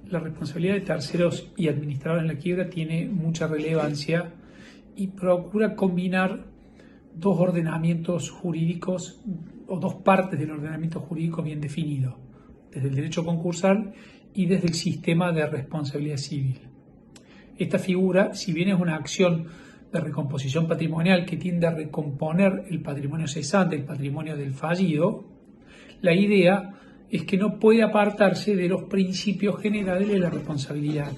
la responsabilidad de terceros y administradores en la quiebra tiene mucha relevancia y procura combinar dos ordenamientos jurídicos o dos partes del ordenamiento jurídico bien definido, desde el derecho concursal y desde el sistema de responsabilidad civil. Esta figura, si bien es una acción de recomposición patrimonial que tiende a recomponer el patrimonio cesante, el patrimonio del fallido, la idea es que no puede apartarse de los principios generales de la responsabilidad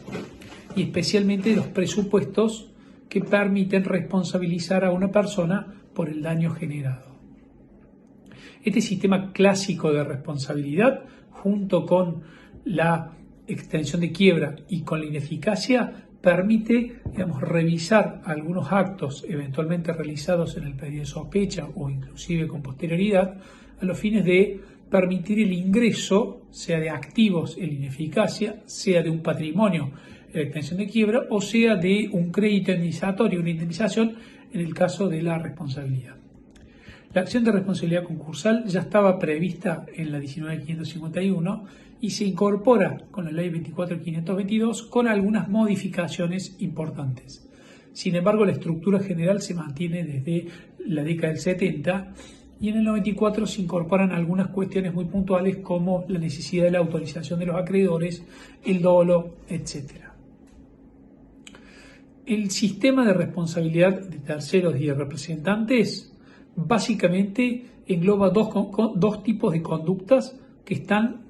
y especialmente de los presupuestos que permiten responsabilizar a una persona por el daño generado. Este sistema clásico de responsabilidad, junto con la extensión de quiebra y con la ineficacia, permite, revisar algunos actos eventualmente realizados en el pedido de sospecha o inclusive con posterioridad a los fines de permitir el ingreso, sea de activos en la ineficacia, sea de un patrimonio en la extensión de quiebra o sea de un crédito indemnizatorio, una indemnización en el caso de la responsabilidad. La acción de responsabilidad concursal ya estaba prevista en la 19.551 y se incorpora con la ley 24.522 con algunas modificaciones importantes. Sin embargo, la estructura general se mantiene desde la década del 70 y en el 94 se incorporan algunas cuestiones muy puntuales como la necesidad de la autorización de los acreedores, el dolo, etc. El sistema de responsabilidad de terceros y de representantes básicamente engloba dos tipos de conductas que están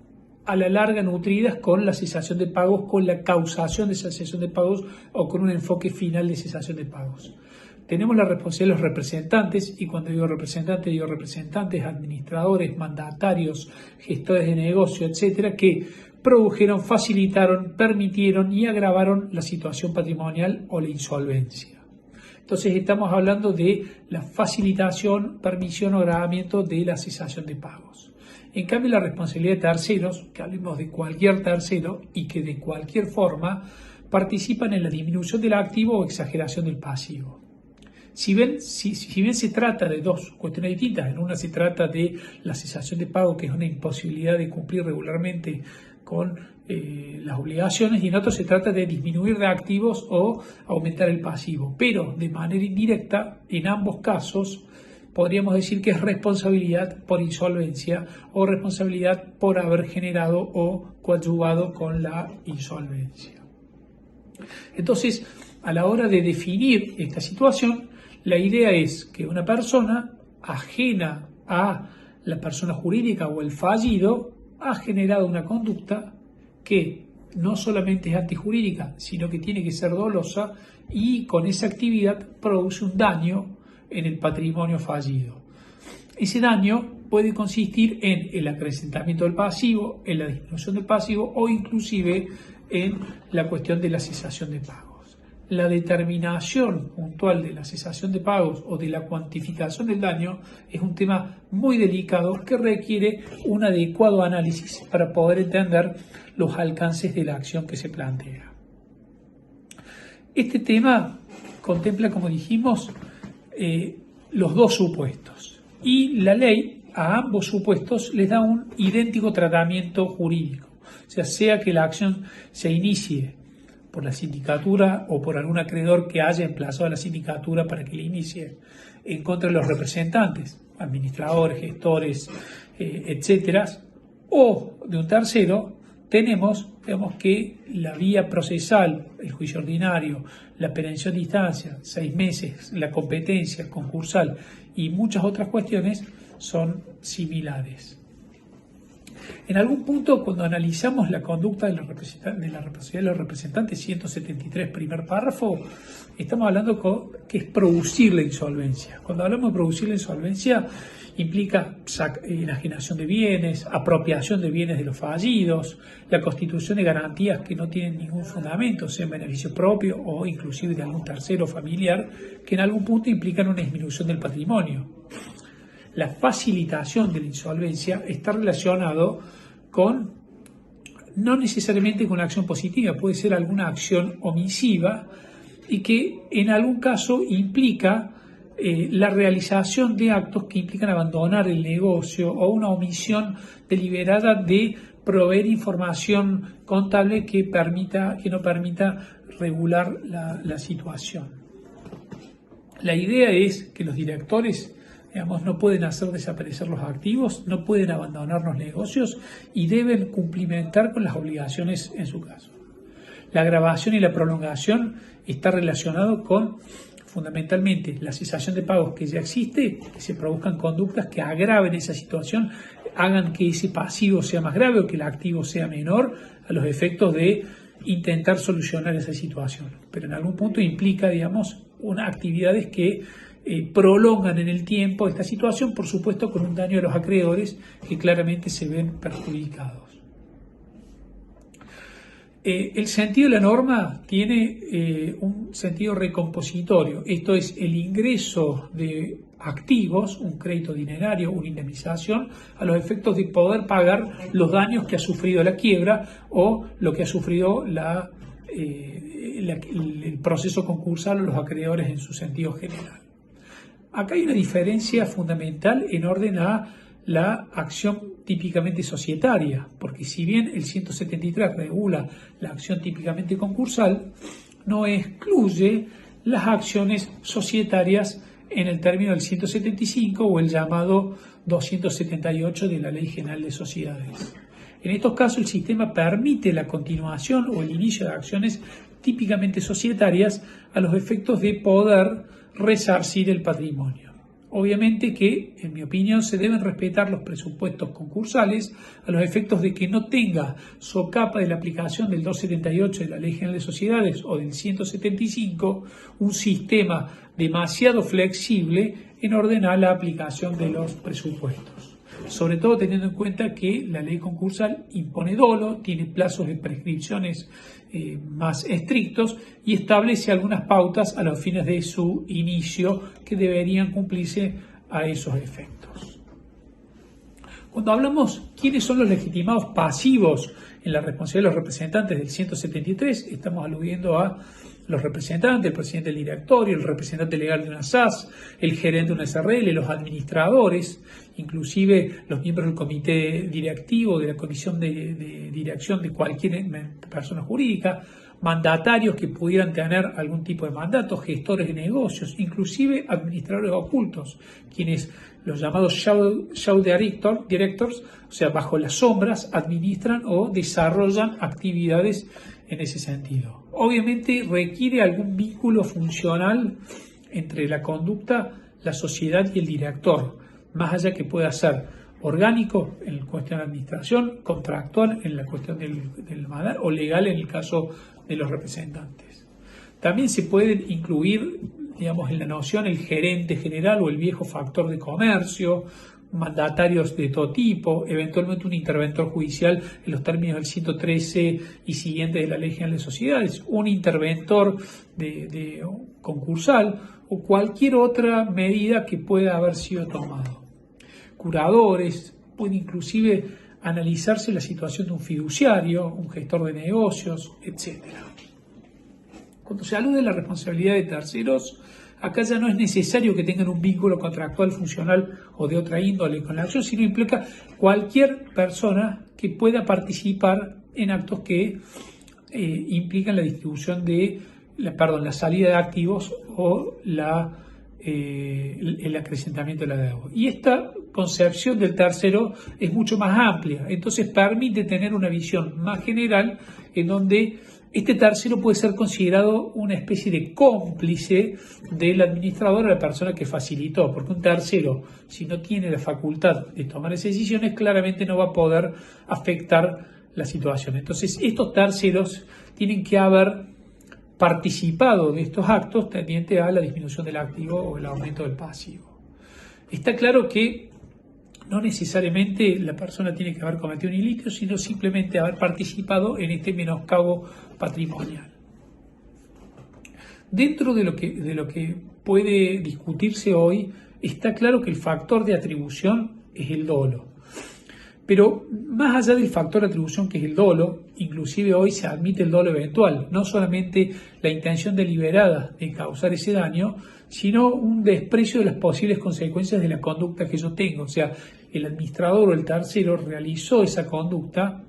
a la larga nutridas con la cesación de pagos, con la causación de esa cesación de pagos o con un enfoque final de cesación de pagos. Tenemos la responsabilidad de los representantes, y cuando digo representantes, administradores, mandatarios, gestores de negocio, etcétera, que produjeron, facilitaron, permitieron y agravaron la situación patrimonial o la insolvencia. Entonces estamos hablando de la facilitación, permisión o agravamiento de la cesación de pagos. En cambio, la responsabilidad de terceros, que hablemos de cualquier tercero y que de cualquier forma participan en la disminución del activo o exageración del pasivo. Si bien se trata de dos cuestiones distintas, en una se trata de la cesación de pago, que es una imposibilidad de cumplir regularmente con las obligaciones, y en otro se trata de disminuir de activos o aumentar el pasivo. Pero de manera indirecta, en ambos casos, podríamos decir que es responsabilidad por insolvencia o responsabilidad por haber generado o coadyuvado con la insolvencia. Entonces, a la hora de definir esta situación, la idea es que una persona ajena a la persona jurídica o el fallido ha generado una conducta que no solamente es antijurídica, sino que tiene que ser dolosa y con esa actividad produce un daño en el patrimonio fallido. Ese daño puede consistir en el acrecentamiento del pasivo, en la disminución del pasivo o inclusive en la cuestión de la cesación de pagos. La determinación puntual de la cesación de pagos o de la cuantificación del daño es un tema muy delicado que requiere un adecuado análisis para poder entender los alcances de la acción que se plantea. Este tema contempla, como dijimos, los dos supuestos, y la ley a ambos supuestos les da un idéntico tratamiento jurídico, sea que la acción se inicie por la sindicatura o por algún acreedor que haya emplazado a la sindicatura para que la inicie en contra de los representantes, administradores, gestores, etcétera, o de un tercero. Tenemos que la vía procesal, el juicio ordinario, la perención de instancia, 6 meses, la competencia concursal y muchas otras cuestiones son similares. En algún punto, cuando analizamos la conducta de la responsabilidad de los representantes, 173, primer párrafo, estamos hablando que es producir la insolvencia. Cuando hablamos de producir la insolvencia, implica enajenación de bienes, apropiación de bienes de los fallidos, la constitución de garantías que no tienen ningún fundamento, sea en beneficio propio o inclusive de algún tercero familiar, que en algún punto implican una disminución del patrimonio. La facilitación de la insolvencia está relacionado con, no necesariamente con la acción positiva, puede ser alguna acción omisiva y que en algún caso implica la realización de actos que implican abandonar el negocio o una omisión deliberada de proveer información contable que no permita regular la situación. La idea es que los directores, digamos, no pueden hacer desaparecer los activos, no pueden abandonar los negocios y deben cumplimentar con las obligaciones en su caso. La agravación y la prolongación está relacionado con fundamentalmente la cesación de pagos que ya existe, que se produzcan conductas que agraven esa situación, hagan que ese pasivo sea más grave o que el activo sea menor a los efectos de intentar solucionar esa situación. Pero en algún punto implica, digamos, unas actividades que prolongan en el tiempo esta situación, por supuesto con un daño a los acreedores que claramente se ven perjudicados. El sentido de la norma tiene un sentido recompositorio, esto es el ingreso de activos, un crédito dinerario, una indemnización, a los efectos de poder pagar los daños que ha sufrido la quiebra o lo que ha sufrido el proceso concursal o los acreedores en su sentido general. Acá hay una diferencia fundamental en orden a la acción típicamente societaria, porque si bien el 173 regula la acción típicamente concursal, no excluye las acciones societarias en el término del 175 o el llamado 278 de la Ley General de Sociedades. En estos casos el sistema permite la continuación o el inicio de acciones típicamente societarias a los efectos de poder resarcir el patrimonio. Obviamente que, en mi opinión, se deben respetar los presupuestos concursales a los efectos de que no tenga socapa de la aplicación del 278 de la Ley General de Sociedades o del 175 un sistema demasiado flexible en orden a la aplicación de los presupuestos. Sobre todo teniendo en cuenta que la ley concursal impone dolo, tiene plazos de prescripciones más estrictos y establece algunas pautas a los fines de su inicio que deberían cumplirse a esos efectos. Cuando hablamos quiénes son los legitimados pasivos en la responsabilidad de los representantes del 173, estamos aludiendo a los representantes, el presidente del directorio, el representante legal de una SAS, el gerente de una SRL, los administradores, inclusive los miembros del comité directivo, de la comisión de dirección de cualquier persona jurídica, mandatarios que pudieran tener algún tipo de mandato, gestores de negocios, inclusive administradores ocultos, quienes los llamados shadow directors, o sea, bajo las sombras, administran o desarrollan actividades en ese sentido. Obviamente requiere algún vínculo funcional entre la conducta, la sociedad y el director, más allá que pueda ser orgánico en la cuestión de administración, contractual en la cuestión del mandato o legal en el caso de los representantes. También se pueden incluir, digamos, en la noción el gerente general o el viejo factor de comercio, mandatarios de todo tipo, eventualmente un interventor judicial en los términos del 113 y siguientes de la Ley General de Sociedades, un interventor de concursal o cualquier otra medida que pueda haber sido tomada. Curadores, puede inclusive analizarse la situación de un fiduciario, un gestor de negocios, etc. Cuando se alude a la responsabilidad de terceros, acá ya no es necesario que tengan un vínculo contractual, funcional o de otra índole con la acción, sino implica cualquier persona que pueda participar en actos que implican la distribución la salida de activos o el acrecentamiento de la deuda. Y esta concepción del tercero es mucho más amplia, entonces permite tener una visión más general en donde este tercero puede ser considerado una especie de cómplice del administrador o la persona que facilitó, porque un tercero, si no tiene la facultad de tomar esas decisiones, claramente no va a poder afectar la situación. Entonces, estos terceros tienen que haber participado de estos actos tendiente a la disminución del activo o el aumento del pasivo. Está claro que no necesariamente la persona tiene que haber cometido un ilícito, sino simplemente haber participado en este menoscabo patrimonial. Dentro de lo que puede discutirse hoy, está claro que el factor de atribución es el dolo. Pero más allá del factor de atribución que es el dolo, inclusive hoy se admite el dolo eventual, no solamente la intención deliberada de causar ese daño, sino un desprecio de las posibles consecuencias de la conducta que yo tengo. O sea, el administrador o el tercero realizó esa conducta,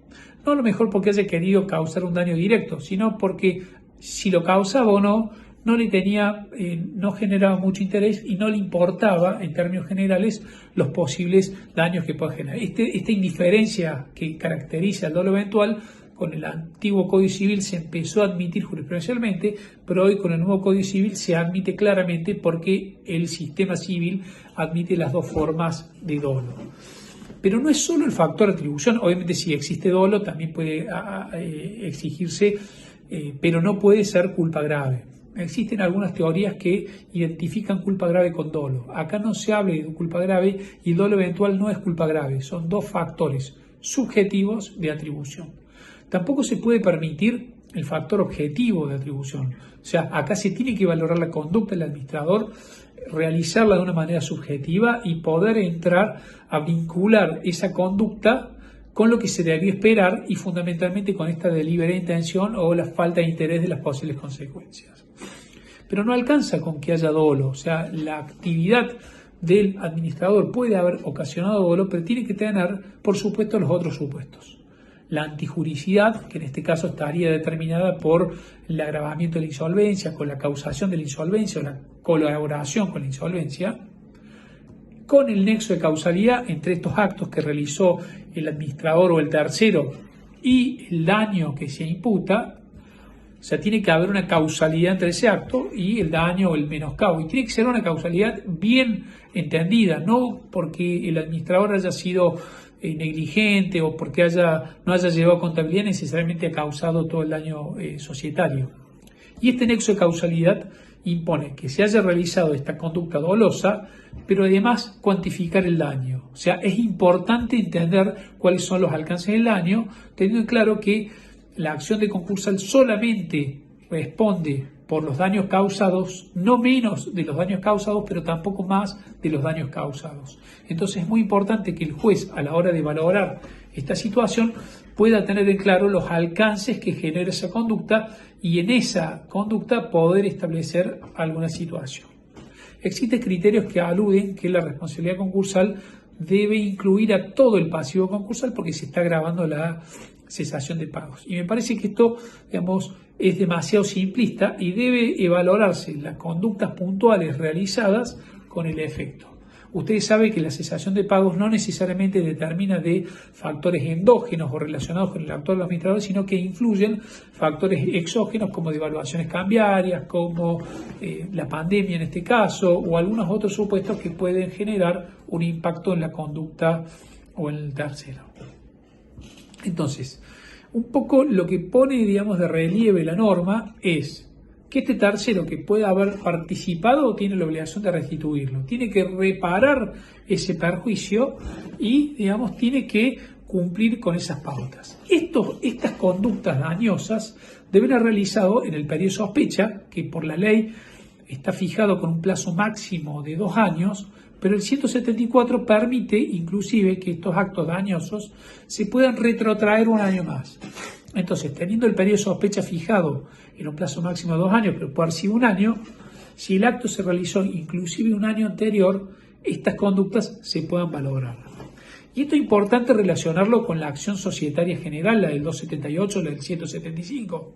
no a lo mejor porque haya querido causar un daño directo, sino porque si lo causaba o no, no le tenía, no generaba mucho interés y no le importaba, en términos generales, los posibles daños que pueda generar. Esta indiferencia que caracteriza el dolo eventual, con el antiguo Código Civil se empezó a admitir jurisprudencialmente, pero hoy con el nuevo Código Civil se admite claramente porque el sistema civil admite las dos formas de dolo. Pero no es solo el factor de atribución, obviamente si existe dolo también puede exigirse, pero no puede ser culpa grave. Existen algunas teorías que identifican culpa grave con dolo. Acá no se habla de culpa grave y el dolo eventual no es culpa grave, son dos factores subjetivos de atribución. Tampoco se puede permitir el factor objetivo de atribución. O sea, acá se tiene que valorar la conducta del administrador, realizarla de una manera subjetiva y poder entrar a vincular esa conducta con lo que se debía esperar y fundamentalmente con esta deliberada intención o la falta de interés de las posibles consecuencias. Pero no alcanza con que haya dolo, o sea, la actividad del administrador puede haber ocasionado dolo, pero tiene que tener, por supuesto, los otros supuestos. La antijuricidad, que en este caso estaría determinada por el agravamiento de la insolvencia, con la causación de la insolvencia o la colaboración con la insolvencia, con el nexo de causalidad entre estos actos que realizó el administrador o el tercero y el daño que se imputa. O sea, tiene que haber una causalidad entre ese acto y el daño o el menoscabo. Y tiene que ser una causalidad bien entendida, no porque el administrador haya sido negligente o porque no haya llevado contabilidad necesariamente ha causado todo el daño societario. Y este nexo de causalidad impone que se haya realizado esta conducta dolosa, pero además cuantificar el daño. O sea, es importante entender cuáles son los alcances del daño, teniendo claro que la acción de concursal solamente responde por los daños causados, no menos de los daños causados, pero tampoco más de los daños causados. Entonces es muy importante que el juez, a la hora de valorar esta situación, pueda tener en claro los alcances que genera esa conducta y en esa conducta poder establecer alguna situación. Existen criterios que aluden que la responsabilidad concursal debe incluir a todo el pasivo concursal porque se está agravando la cesación de pagos. Y me parece que esto, digamos, es demasiado simplista y debe valorarse las conductas puntuales realizadas con el efecto. Ustedes saben que la cesación de pagos no necesariamente determina de factores endógenos o relacionados con el actor del administrador, sino que influyen factores exógenos como devaluaciones cambiarias, como la pandemia en este caso, o algunos otros supuestos que pueden generar un impacto en la conducta o en el tercero. Entonces, un poco lo que pone, digamos, de relieve la norma es que este tercero que pueda haber participado tiene la obligación de restituirlo, tiene que reparar ese perjuicio y, digamos, tiene que cumplir con esas pautas. Estas conductas dañosas deben haber realizado en el periodo de sospecha, que por la ley está fijado con un plazo máximo de 2 años, pero el 174 permite inclusive que estos actos dañosos se puedan retrotraer un año más. Entonces, teniendo el periodo de sospecha fijado en un plazo máximo de 2 años, pero puede haber sido 1 año, si el acto se realizó inclusive un año anterior, estas conductas se puedan valorar. Y esto es importante relacionarlo con la acción societaria general, la del 278, la del 175.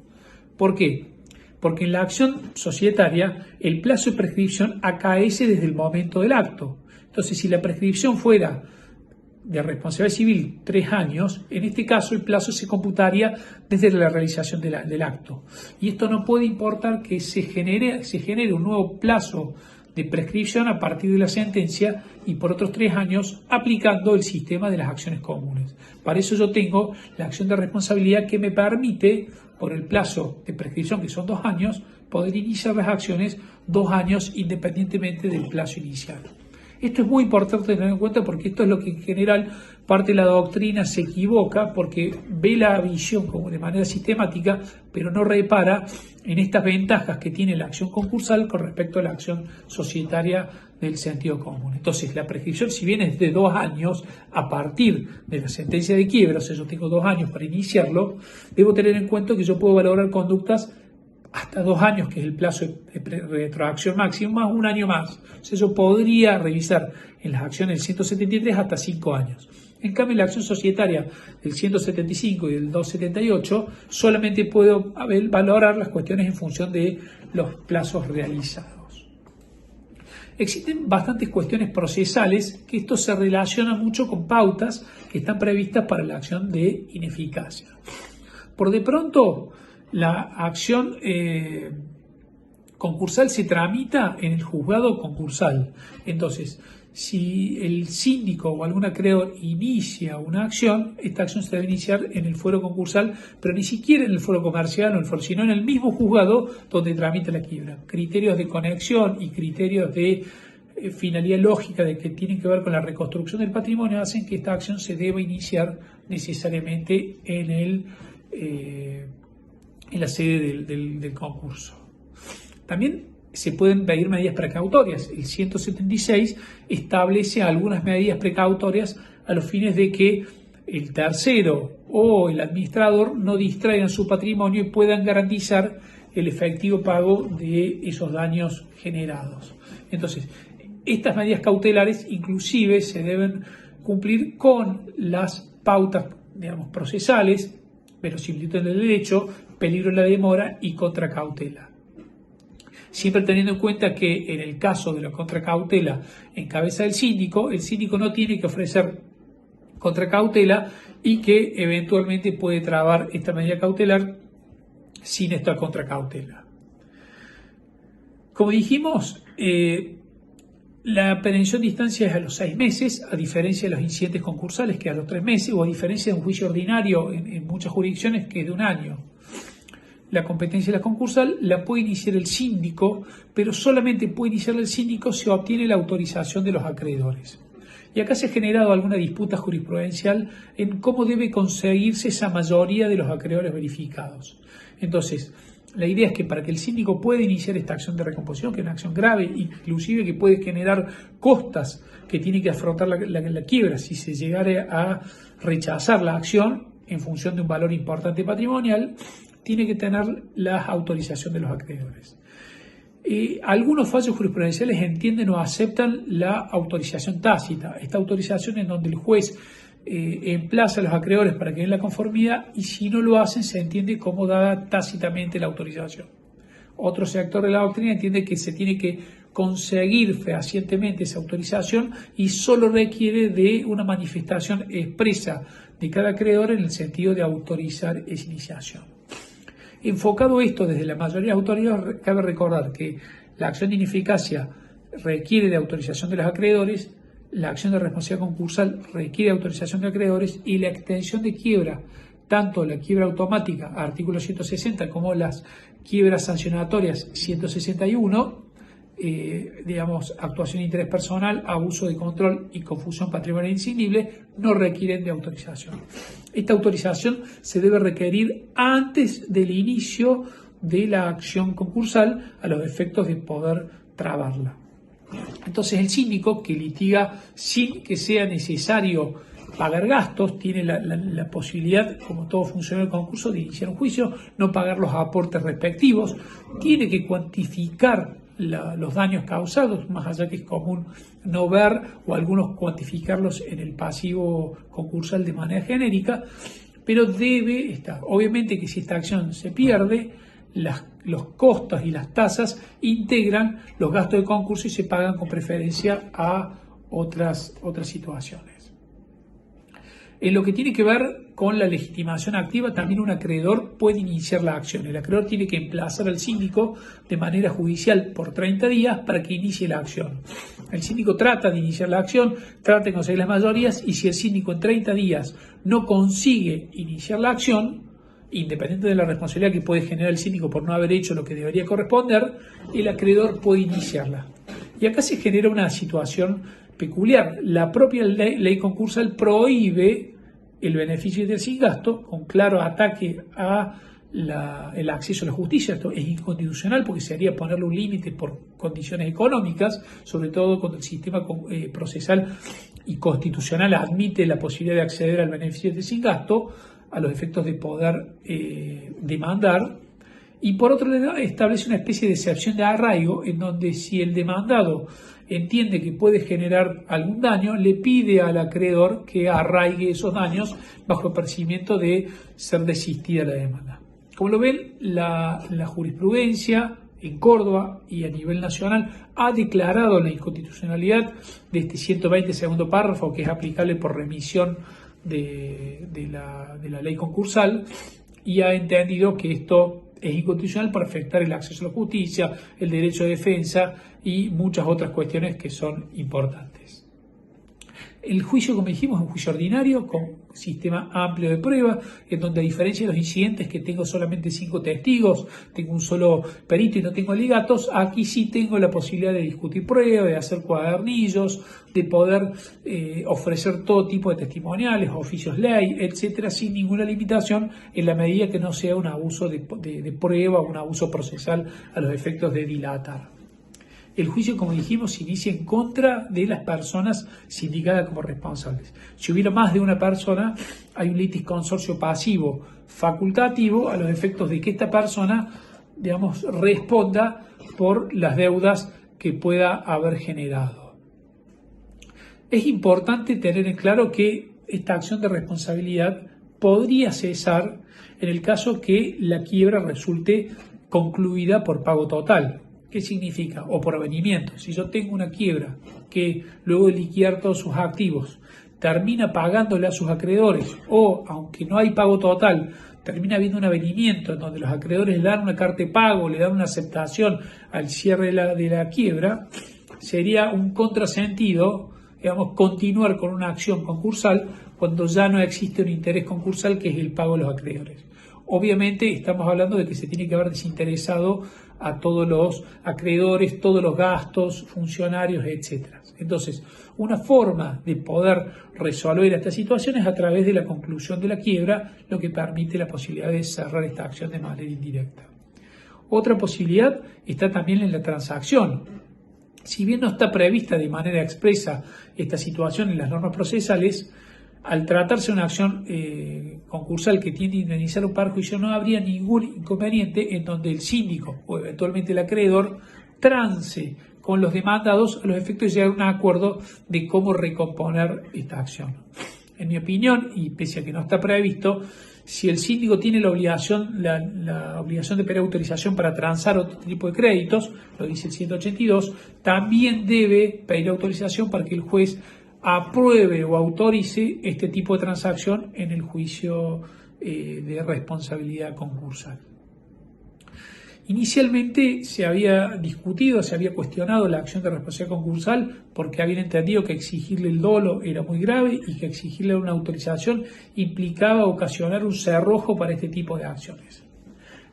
¿Por qué? Porque en la acción societaria el plazo de prescripción acaece desde el momento del acto. Entonces, si la prescripción fuera de responsabilidad civil 3 años, en este caso el plazo se computaría desde la realización del acto. Y esto no puede importar que se genere un nuevo plazo de prescripción a partir de la sentencia y por otros 3 años aplicando el sistema de las acciones comunes. Para eso yo tengo la acción de responsabilidad que me permite, por el plazo de prescripción que son 2 años, poder iniciar las acciones 2 años independientemente del plazo inicial. Esto es muy importante tener en cuenta porque esto es lo que en general parte de la doctrina se equivoca porque ve la visión como de manera sistemática, pero no repara en estas ventajas que tiene la acción concursal con respecto a la acción societaria del sentido común. Entonces, la prescripción, si bien es de 2 años a partir de la sentencia de quiebra, o sea, yo tengo 2 años para iniciarlo, debo tener en cuenta que yo puedo valorar conductas hasta 2 años, que es el plazo de retroacción máximo, más 1 año más. O sea, yo podría revisar en las acciones del 173 hasta 5 años. En cambio, en la acción societaria del 175 y del 278, solamente puedo valorar las cuestiones en función de los plazos realizados. Existen bastantes cuestiones procesales que esto se relaciona mucho con pautas que están previstas para la acción de ineficacia. Por de pronto, la acción concursal se tramita en el juzgado concursal. Entonces, si el síndico o algún acreedor inicia una acción, esta acción se debe iniciar en el fuero concursal, pero ni siquiera en el fuero comercial o el fuero, sino en el mismo juzgado donde tramita la quiebra. Criterios de conexión y criterios de finalidad lógica de que tienen que ver con la reconstrucción del patrimonio hacen que esta acción se deba iniciar necesariamente en la sede del concurso. También se pueden pedir medidas precautorias. El 176 establece algunas medidas precautorias a los fines de que el tercero o el administrador no distraigan su patrimonio y puedan garantizar el efectivo pago de esos daños generados. Entonces, estas medidas cautelares inclusive se deben cumplir con las pautas, digamos, procesales, verosimilitud del derecho, peligro de la demora y contracautela. Siempre teniendo en cuenta que en el caso de la contracautela en cabeza del síndico, el síndico no tiene que ofrecer contracautela y que eventualmente puede trabar esta medida cautelar sin esta contracautela. Como dijimos, la prevención de instancia es a los 6 meses, a diferencia de los incidentes concursales que a los 3 meses, o a diferencia de un juicio ordinario en muchas jurisdicciones que es de 1 año. La competencia de la concursal la puede iniciar el síndico, pero solamente puede iniciarla el síndico si obtiene la autorización de los acreedores. Y acá se ha generado alguna disputa jurisprudencial en cómo debe conseguirse esa mayoría de los acreedores verificados. Entonces, la idea es que para que el síndico pueda iniciar esta acción de recomposición, que es una acción grave, inclusive que puede generar costas que tiene que afrontar la quiebra si se llegara a rechazar la acción en función de un valor importante patrimonial, tiene que tener la autorización de los acreedores. Algunos fallos jurisprudenciales entienden o aceptan la autorización tácita. Esta autorización es donde el juez emplaza a los acreedores para que den la conformidad y si no lo hacen se entiende como dada tácitamente la autorización. Otro sector de la doctrina entiende que se tiene que conseguir fehacientemente esa autorización y solo requiere de una manifestación expresa de cada acreedor en el sentido de autorizar esa iniciación. Enfocado esto desde la mayoría de autoridades, cabe recordar que la acción de ineficacia requiere de autorización de los acreedores, la acción de responsabilidad concursal requiere de autorización de acreedores y la extensión de quiebra, tanto la quiebra automática, artículo 160, como las quiebras sancionatorias 161, actuación de interés personal, abuso de control y confusión patrimonial insignible, no requieren de autorización. Esta autorización se debe requerir antes del inicio de la acción concursal a los efectos de poder trabarla. Entonces el síndico que litiga sin que sea necesario pagar gastos tiene la posibilidad, como todo funcionario del concurso, de iniciar un juicio, no pagar los aportes respectivos, tiene que cuantificar los daños causados, más allá que es común no ver o algunos cuantificarlos en el pasivo concursal de manera genérica, pero debe estar. Obviamente que si esta acción se pierde, los costos y las tasas integran los gastos de concurso y se pagan con preferencia a otras situaciones. En lo que tiene que ver con la legitimación activa, también un acreedor puede iniciar la acción. El acreedor tiene que emplazar al síndico de manera judicial por 30 días para que inicie la acción. El síndico trata de iniciar la acción, trata de conseguir las mayorías y si el síndico en 30 días no consigue iniciar la acción, independiente de la responsabilidad que puede generar el síndico por no haber hecho lo que debería corresponder, el acreedor puede iniciarla. Y acá se genera una situación peculiar. La propia ley concursal prohíbe el beneficio del sin gasto, con claro ataque a el acceso a la justicia. Esto es inconstitucional porque sería ponerle un límite por condiciones económicas, sobre todo cuando el sistema procesal y constitucional admite la posibilidad de acceder al beneficio del sin gasto a los efectos de poder demandar. Y por otro lado establece una especie de excepción de arraigo en donde si el demandado entiende que puede generar algún daño, le pide al acreedor que arraigue esos daños bajo el percibimiento de ser desistida la demanda. Como lo ven, la jurisprudencia en Córdoba y a nivel nacional ha declarado la inconstitucionalidad de este 120 segundo párrafo, que es aplicable por remisión de la ley concursal, y ha entendido que esto es inconstitucional por afectar el acceso a la justicia, el derecho de defensa y muchas otras cuestiones que son importantes. El juicio, como dijimos, es un juicio ordinario con sistema amplio de prueba, en donde a diferencia de los incidentes que tengo solamente 5 testigos, tengo un solo perito y no tengo alegatos, aquí sí tengo la posibilidad de discutir pruebas, de hacer cuadernillos, de poder ofrecer todo tipo de testimoniales, oficios ley, etcétera, sin ninguna limitación, en la medida que no sea un abuso de prueba o un abuso procesal a los efectos de dilatar. El juicio, como dijimos, se inicia en contra de las personas sindicadas como responsables. Si hubiera más de una persona, hay un litis consorcio pasivo facultativo a los efectos de que esta persona, digamos, responda por las deudas que pueda haber generado. Es importante tener en claro que esta acción de responsabilidad podría cesar en el caso que la quiebra resulte concluida por pago total. ¿Qué significa? O por avenimiento. Si yo tengo una quiebra que luego de liquidar todos sus activos termina pagándole a sus acreedores, o aunque no hay pago total, termina habiendo un avenimiento en donde los acreedores le dan una carta de pago, le dan una aceptación al cierre de la quiebra, sería un contrasentido, digamos, continuar con una acción concursal cuando ya no existe un interés concursal, que es el pago de los acreedores. Obviamente estamos hablando de que se tiene que haber desinteresado a todos los acreedores, todos los gastos, funcionarios, etc. Entonces, una forma de poder resolver esta situación es a través de la conclusión de la quiebra, lo que permite la posibilidad de cerrar esta acción de manera indirecta. Otra posibilidad está también en la transacción. Si bien no está prevista de manera expresa esta situación en las normas procesales, al tratarse de una acción concursal que tiende a indemnizar un perjuicio, no habría ningún inconveniente en donde el síndico o eventualmente el acreedor trance con los demandados a los efectos de llegar a un acuerdo de cómo recomponer esta acción. En mi opinión, y pese a que no está previsto, si el síndico tiene la obligación de pedir autorización para transar otro tipo de créditos, lo dice el 182, también debe pedir autorización para que el juez apruebe o autorice este tipo de transacción en el juicio de responsabilidad concursal. Inicialmente se había discutido, se había cuestionado la acción de responsabilidad concursal porque habían entendido que exigirle el dolo era muy grave y que exigirle una autorización implicaba ocasionar un cerrojo para este tipo de acciones.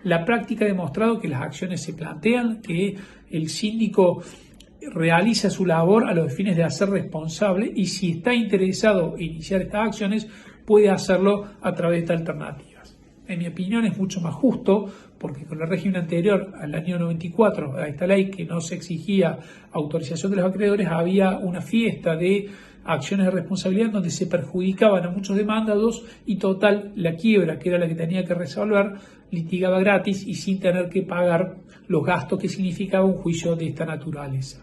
La práctica ha demostrado que las acciones se plantean, que el síndico realiza su labor a los fines de hacer responsable, y si está interesado en iniciar estas acciones puede hacerlo a través de estas alternativas. En mi opinión es mucho más justo, porque con el régimen anterior al año 94 a esta ley, que no se exigía autorización de los acreedores, había una fiesta de acciones de responsabilidad donde se perjudicaban a muchos demandados y total la quiebra, que era la que tenía que resolver, litigaba gratis y sin tener que pagar los gastos que significaba un juicio de esta naturaleza.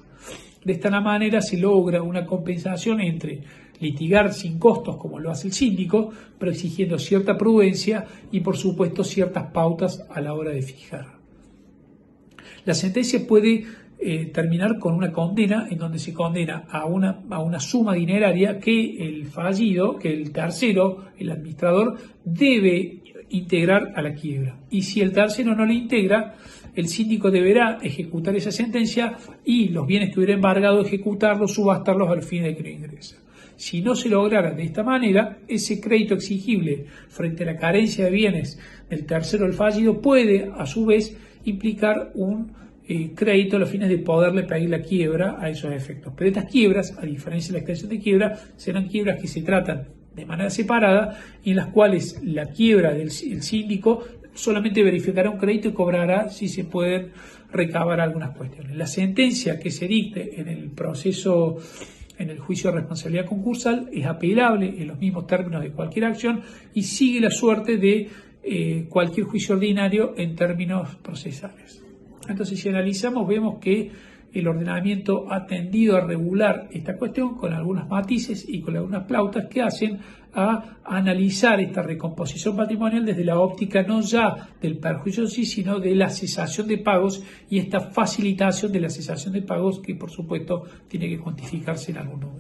De esta manera se logra una compensación entre litigar sin costos, como lo hace el síndico, pero exigiendo cierta prudencia y, por supuesto, ciertas pautas a la hora de fijar. La sentencia puede terminar con una condena, en donde se condena a una suma dineraria que el fallido, que el tercero, el administrador, debe integrar a la quiebra. Y si el tercero no le integra, el síndico deberá ejecutar esa sentencia y los bienes que hubiera embargado, ejecutarlos, subastarlos al fin de que no ingresa. Si no se lograra de esta manera, ese crédito exigible frente a la carencia de bienes del tercero, el fallido, puede a su vez implicar un crédito a los fines de poderle pedir la quiebra a esos efectos. Pero estas quiebras, a diferencia de la extensión de quiebra, serán quiebras que se tratan de manera separada y en las cuales la quiebra del síndico solamente verificará un crédito y cobrará si se pueden recabar algunas cuestiones. La sentencia que se dicte en el proceso, en el juicio de responsabilidad concursal, es apelable en los mismos términos de cualquier acción y sigue la suerte de cualquier juicio ordinario en términos procesales. Entonces, si analizamos, vemos que el ordenamiento ha tendido a regular esta cuestión con algunos matices y con algunas pautas que hacen a analizar esta recomposición patrimonial desde la óptica no ya del perjuicio en sí, sino de la cesación de pagos y esta facilitación de la cesación de pagos que, por supuesto, tiene que cuantificarse en algún número.